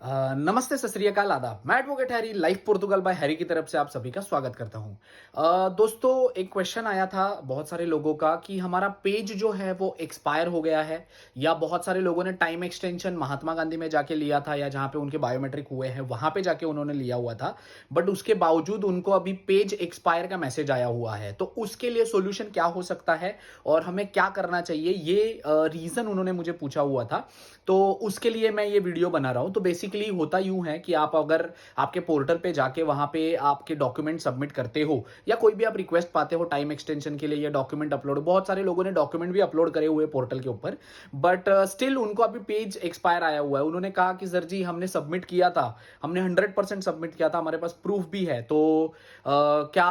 नमस्ते, सत श्री अकाल, आदाब। मैं advocate Harry, life Portugal bye Harry की तरफ से आप सभी का स्वागत करता हूं। दोस्तों, एक क्वेश्चन आया था बहुत सारे लोगों का कि हमारा पेज जो है वो एक्सपायर हो गया है, या बहुत सारे लोगों ने टाइम एक्सटेंशन महात्मा गांधी में जाके लिया था, या जहां पे उनके बायोमेट्रिक हुए हैं वहां पे जाके उन्होंने लिया हुआ था, बट उसके बावजूद उनको अभी पेज एक्सपायर का मैसेज आया हुआ है। तो उसके लिए सोल्यूशन क्या हो सकता है और हमें क्या करना चाहिए, ये रीजन उन्होंने मुझे पूछा हुआ था। तो उसके लिए मैं ये वीडियो बना रहा हूं। तो बेसिकली होता यूं है कि आप अगर आपके पोर्टल पे जाके वहां पे आपके डॉक्यूमेंट सबमिट करते हो, या कोई भी आप रिक्वेस्ट पाते हो टाइम एक्सटेंशन के लिए या डॉक्यूमेंट अपलोड, बहुत सारे लोगों ने डॉक्यूमेंट भी अपलोड करे हुए पोर्टल के ऊपर, बट स्टिल उनको अभी पेज एक्सपायर आया हुआ है। उन्होंने कहा कि सर जी, हमने सबमिट किया था, हमने 100% सबमिट किया था, हमारे पास प्रूफ भी है, तो क्या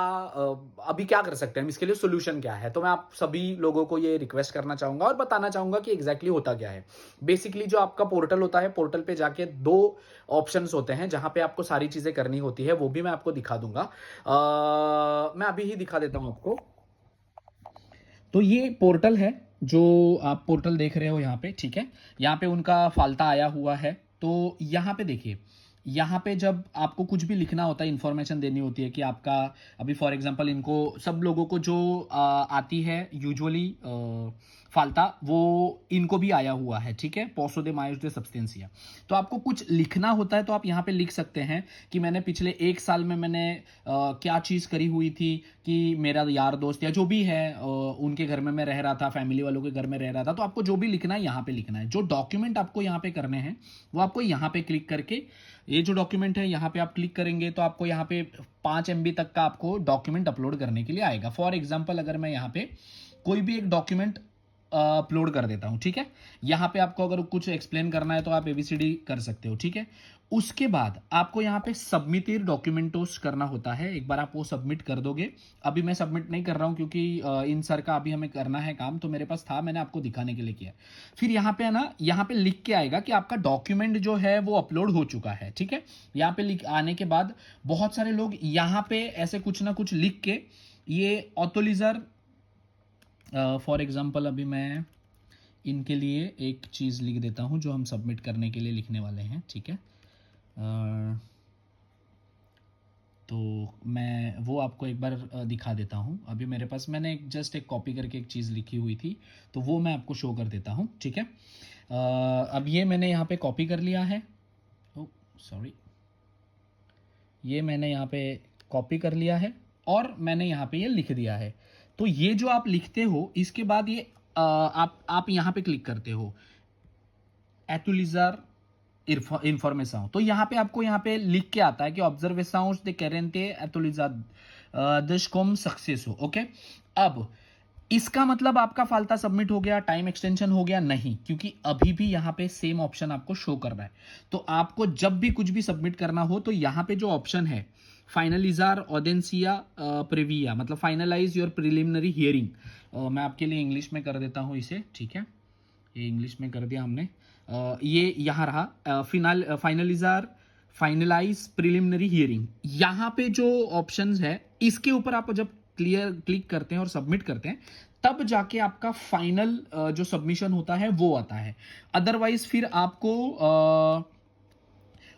अभी क्या कर सकते हैं हम, इसके लिए सोल्यूशन क्या है। तो मैं आप सभी लोगों को ये रिक्वेस्ट करना चाहूंगा और बताना चाहूंगा कि एग्जैक्टली होता क्या है। बेसिकली जो आपका पोर्टल होता है, पोर्टल पे जाके दो ऑप्शंस होते हैं जहां पे आपको सारी चीजें करनी होती है, वो भी मैं आपको दिखा दूंगा। मैं अभी ही दिखा देता हूं आपको। तो ये पोर्टल है, जो आप पोर्टल देख रहे हो यहाँ पे, ठीक है। यहाँ पे उनका फाल्ता आया हुआ है। तो यहाँ पे देखिए, यहाँ पे जब आपको कुछ भी लिखना होता है, इंफॉर्मेशन देनी होती है कि आपका, अभी फॉर एग्जांपल इनको सब लोगों को जो आती है यूजुअली फाल्ता, वो इनको भी आया हुआ है, ठीक है। पोसो दे मायोस दे सब्सटेंसिया। तो आपको कुछ लिखना होता है, तो आप यहाँ पे लिख सकते हैं कि मैंने पिछले 1 साल में मैंने क्या चीज़ करी हुई थी, कि मेरा यार दोस्त या जो भी है उनके घर में मैं रह रहा था, फैमिली वालों के घर में रह रहा था। तो आपको जो भी लिखना है यहाँ पे लिखना है। जो डॉक्यूमेंट आपको यहाँ पे करने हैं वो आपको यहाँ पे क्लिक करके, ये जो डॉक्यूमेंट है यहाँ पे आप क्लिक करेंगे तो आपको यहाँ पे 5 MB तक का आपको डॉक्यूमेंट अपलोड करने के लिए आएगा। फॉर एग्जाम्पल, अगर मैं यहाँ पे कोई भी एक डॉक्यूमेंट अपलोड कर देता हूं, ठीक है। यहां पे आपको अगर कुछ एक्सप्लेन करना है तो आप एबीसीडी कर सकते हो, ठीक है। उसके बाद आपको यहां पे सबमिटेड डॉक्यूमेंटोस करना होता है। एक बार आप वो सबमिट कर दोगे। अभी मैं सबमिट नहीं कर रहा हूं क्योंकि इन सर का अभी हमें करना है काम, तो मेरे पास था, मैंने आपको दिखाने के लिए किया। फिर यहां पे है ना, यहां पे लिख के आएगा कि आपका डॉक्यूमेंट जो है वो अपलोड हो चुका है, ठीक है। यहां पे लिख आने के बाद बहुत सारे लोग यहां पे ऐसे कुछ ना कुछ लिख के, ये ऑथोलिजर, फॉर एग्जाम्पल अभी मैं इनके लिए एक चीज़ लिख देता हूँ जो हम सबमिट करने के लिए लिखने वाले हैं, ठीक है। तो मैं वो आपको एक बार दिखा देता हूँ। अभी मेरे पास मैंने जस्ट एक कॉपी करके एक चीज़ लिखी हुई थी, तो वो मैं आपको शो कर देता हूँ, ठीक है। अब ये मैंने यहाँ पे कॉपी कर लिया है। ओ सॉरी, ये मैंने यहाँ पे कॉपी कर लिया है और मैंने यहाँ पे ये लिख दिया है। तो ये जो आप लिखते हो, इसके बाद ये आप यहाँ पे क्लिक करते हो, एटुलिजर इंफॉर्मेशन। तो यहाँ पे आपको यहाँ पे लिख के आता है कि observations de querente atualizar com success हो, ओके। अब इसका मतलब आपका फाल्ता सबमिट हो गया, टाइम एक्सटेंशन हो गया? नहीं, क्योंकि अभी भी यहाँ पे सेम ऑप्शन आपको शो कर रहा है। तो आपको जब भी कुछ भी सबमिट करना हो तो यहाँ पे जो ऑप्शन है, फाइनलिजार ऑडेंसिया प्रिविया, मतलब फाइनलाइज योर प्रिलिमिनरी हियरिंग, मैं आपके लिए इंग्लिश में कर देता हूँ इसे, ठीक है। ये इंग्लिश में कर दिया हमने। ये यहाँ रहा, फाइनलिजार फाइनलाइज प्रिलिमिनरी हियरिंग। यहाँ पे जो ऑप्शंस है, इसके ऊपर आप जब क्लिक करते हैं और सबमिट करते हैं, तब जाके आपका फाइनल जो सबमिशन होता है वो आता है। अदरवाइज फिर आपको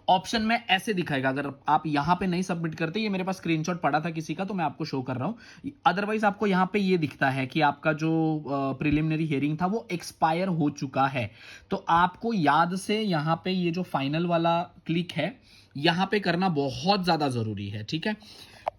ऑप्शन में ऐसे दिखाएगा। अगर आप यहां पे नहीं सबमिट करते, ये मेरे पास स्क्रीनशॉट पड़ा था किसी का तो मैं आपको शो कर रहा हूं। अदरवाइज आपको यहां पे ये दिखता है कि आपका जो प्रिलिमिनरी हियरिंग था वो एक्सपायर हो चुका है। तो आपको याद से यहां पे ये जो फाइनल वाला क्लिक है, यहां पे करना बहुत ज्यादा जरूरी है, ठीक है।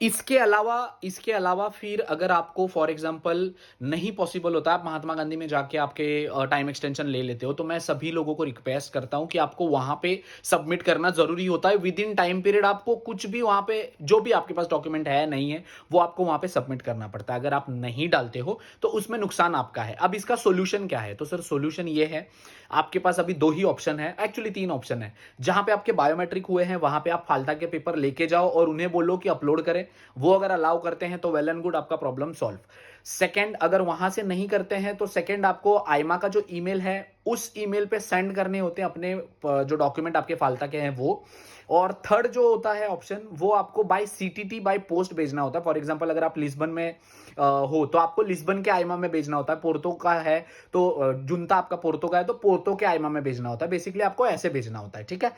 इसके अलावा फिर अगर आपको फॉर एग्जांपल नहीं पॉसिबल होता, आप महात्मा गांधी में जाके आपके टाइम एक्सटेंशन ले लेते हो, तो मैं सभी लोगों को रिक्वेस्ट करता हूं कि आपको वहां पे सबमिट करना जरूरी होता है। विद इन टाइम पीरियड आपको कुछ भी वहां पे, जो भी आपके पास डॉक्यूमेंट है नहीं है, वो आपको वहां पे सबमिट करना पड़ता है। अगर आप नहीं डालते हो तो उसमें नुकसान आपका है। अब इसका सोल्यूशन क्या है? तो सर सोल्यूशन ये है, आपके पास अभी 2 ही ऑप्शन है, एक्चुअली 3 ऑप्शन है। जहां पे आपके बायोमेट्रिक हुए हैं वहां पे आप फाल्ता के पेपर लेके जाओ और उन्हें बोलो कि अपलोड करें। वो अगर अलाउ करते हैं तो वेल एंड गुड, आपका प्रॉब्लम सॉल्व। सेकंड, अगर वहां से नहीं करते हैं तो सेकंड आपको आईमा का जो ईमेल है उस ईमेल पे सेंड करने होते हैं अपने जो डॉक्यूमेंट आपके फालता के हैं वो। और थर्ड जो होता है ऑप्शन, वो आपको बाय सीटीटी बाय पोस्ट भेजना होता है। फॉर एग्जांपल अगर आप लिस्बन में हो तो आपको लिस्बन के आईमा में भेजना होता है। पोर्तो का है तो जुनता आपका पोर्तो का है तो पोर्तो के आईमा में भेजना होता है। बेसिकली आपको ऐसे भेजना होता है, ठीक है।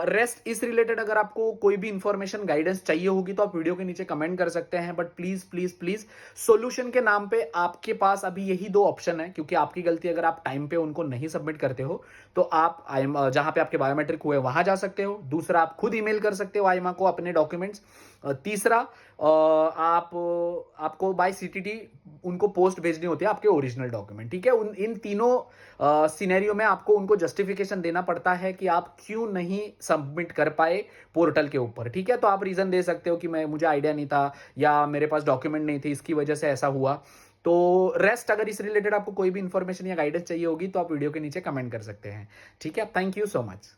रेस्ट इस रिलेटेड अगर आपको कोई भी इंफॉर्मेशन गाइडेंस चाहिए होगी तो आप वीडियो के नीचे कमेंट कर सकते हैं। But please please please, solution के नाम पे आपके पास अभी यही दो ऑप्शन है, क्योंकि आपकी गलती अगर आप टाइम पे उनको नहीं सबमिट करते हो तो आप जहां पे आपके बायोमेट्रिक हुए वहां जा सकते हो। दूसरा, आप खुद ईमेल कर सकते हो आईमा को अपने डॉक्यूमेंट्स। तीसरा, आपको बाय सीटीटी उनको पोस्ट भेजनी होती है आपके ओरिजिनल डॉक्यूमेंट, ठीक है। इन तीनों सिनेरियो में आपको उनको जस्टिफिकेशन देना पड़ता है कि आप क्यों नहीं सबमिट कर पाए पोर्टल के ऊपर, ठीक है। तो आप रीजन दे सकते हो कि मुझे आइडिया नहीं था या मेरे पास डॉक्यूमेंट नहीं थे, इसकी वजह से ऐसा हुआ। तो रेस्ट, अगर इस रिलेटेड आपको कोई भी इंफॉर्मेशन या गाइडेंस चाहिए होगी तो आप वीडियो के नीचे कमेंट कर सकते हैं, ठीक है। Thank you so much.